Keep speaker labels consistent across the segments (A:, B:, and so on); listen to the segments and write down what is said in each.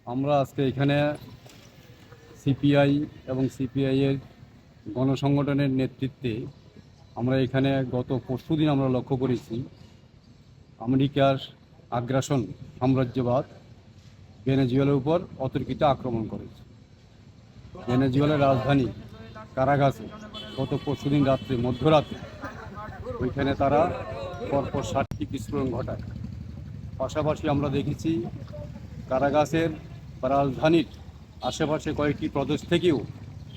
A: আমরা আজকে এখানে সিপিআই এবং সিপিআইয়ের গণসংগঠনের নেতৃত্বে আমরা এখানে গত পরশুদিন আমরা লক্ষ্য করেছি আমেরিকার আগ্রাসন সাম্রাজ্যবাদ ভেনেজুয়েলার উপর অতর্কিত আক্রমণ করেছে। ভেনেজুয়েলার রাজধানী কারাগাসে গত পরশুদিন রাত্রে মধ্যরাতে ওইখানে তারা পরপর 7টি বিস্ফোরণ ঘটায়। পাশাপাশি আমরা দেখেছি কারাগাসের বা রাজধানীর আশেপাশে কয়েকটি প্রদেশ থেকেও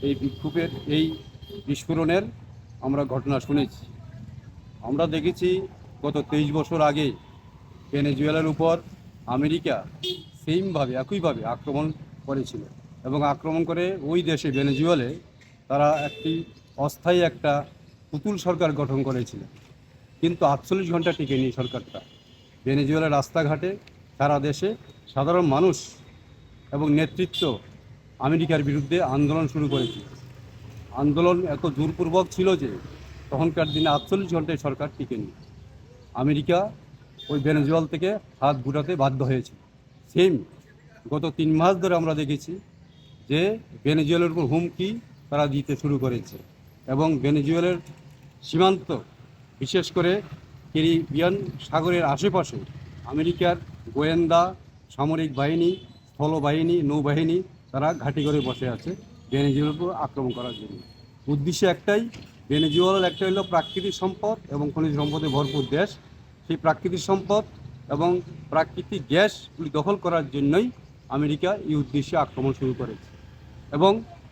A: এই বিক্ষোভের এই বিস্ফোরণের আমরা ঘটনা শুনেছি। আমরা দেখেছি গত 23 বছর আগে ভেনেজুয়েলার উপর আমেরিকা একইভাবে আক্রমণ করেছিল এবং আক্রমণ করে ওই দেশে ভেনেজুয়েলায় তারা একটি অস্থায়ী একটা পুতুল সরকার গঠন করেছিল, কিন্তু 48 ঘন্টা টিকেনি সরকারটা। ভেনেজুয়েলার রাস্তাঘাটে সারা দেশে সাধারণ মানুষ এবং নেতৃত্ব আমেরিকার বিরুদ্ধে আন্দোলন শুরু করেছিল। আন্দোলন এত জোরপূর্বক ছিল যে তখনকার দিনে 48 ঘন্টায় সরকার টিকেনি। আমেরিকা ওই ভেনেজুয়েলা থেকে হাত গুটাতে বাধ্য হয়েছিল। সেম গত 3 মাস ধরে আমরা দেখেছি যে ভেনেজুয়েলার উপর হুমকি তারা দিতে শুরু করেছে এবং ভেনেজুয়েলার সীমান্ত বিশেষ করে ক্যারিবিয়ান সাগরের আশেপাশে আমেরিকার গোয়েন্দা, সামরিক বাহিনী, স্থলবাহিনী, নৌবাহিনী তারা ঘাঁটি করে বসে আছে ভেনেজুয়েলার উপর আক্রমণ করার জন্য। উদ্দেশ্য একটাই, ভেনেজুয়েলার একটা হলো প্রাকৃতিক সম্পদ এবং খনিজ সম্পদে ভরপুর দেশ। সেই প্রাকৃতিক সম্পদ এবং প্রাকৃতিক গ্যাসগুলি দখল করার জন্যই আমেরিকা এই উদ্দেশ্যে আক্রমণ শুরু করেছে। এবং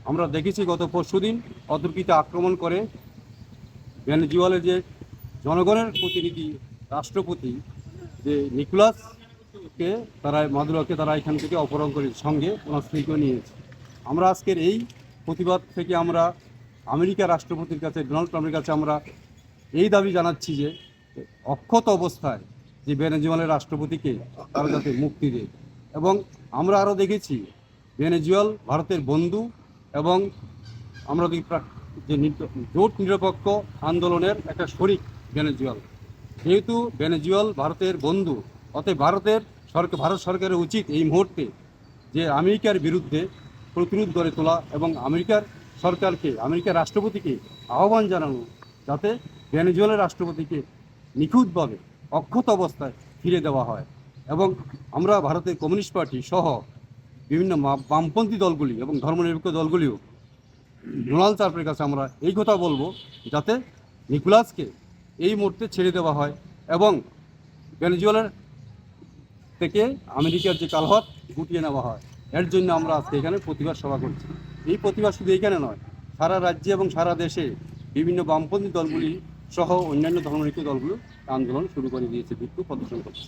A: আমরা দেখেছি গত পরশুদিন অতর্কিত আক্রমণ করে ভেনেজুয়েলার যে জনগণের প্রতিনিধি রাষ্ট্রপতি যে নিকোলাসকে মাদুরোকে তারা এখান থেকে অপহরণ করে সঙ্গে ওনার স্ত্রীকে নিয়েছে। আমরা আজকের এই প্রতিবাদ থেকে আমরা আমেরিকার রাষ্ট্রপতির কাছে, ডোনাল্ড ট্রাম্পের কাছে আমরা এই দাবি জানাচ্ছি যে অক্ষত অবস্থায় যে ভেনেজুয়েলার রাষ্ট্রপতিকে তারা যাতে মুক্তি দেয়। এবং আমরা আরও দেখেছি ভেনেজুয়েলা ভারতের বন্ধু এবং আমরা যে জোট নিরপেক্ষ আন্দোলনের একটা শরিক ভেনেজুয়েলা। যেহেতু ভেনেজুয়েলা ভারতের বন্ধু, অতএব ভারত সরকারের উচিত এই মুহূর্তে যে আমেরিকার বিরুদ্ধে প্রতিরোধ গড়ে তোলা এবং আমেরিকার রাষ্ট্রপতিকে আহ্বান জানানো যাতে ভেনেজুয়েলার রাষ্ট্রপতিকে নিখুঁতভাবে অক্ষত অবস্থায় ফিরে দেওয়া হয়। এবং আমরা ভারতের কমিউনিস্ট পার্টি সহ বিভিন্ন বামপন্থী দলগুলি এবং ধর্মনিরপেক্ষ দলগুলিও ডোনাল্ড ট্রাম্পের কাছে আমরা এই কথা বলবো যাতে নিকোলাসকে এই মুহূর্তে ছেড়ে দেওয়া হয় এবং ভেনেজুয়েলার থেকে আমেরিকার যে কালহত গুটিয়ে নেওয়া হয়। এর জন্য আমরা আজকে এখানে প্রতিবাদ সভা করছি। এই প্রতিবাদ শুধু এখানে নয়, সারা রাজ্যে এবং সারা দেশে বিভিন্ন বামপন্থী দলগুলি সহ অন্যান্য ধর্মনিরপেক্ষ দলগুলো আন্দোলন শুরু করে দিয়েছে, বিক্ষোভ প্রদর্শন করছে।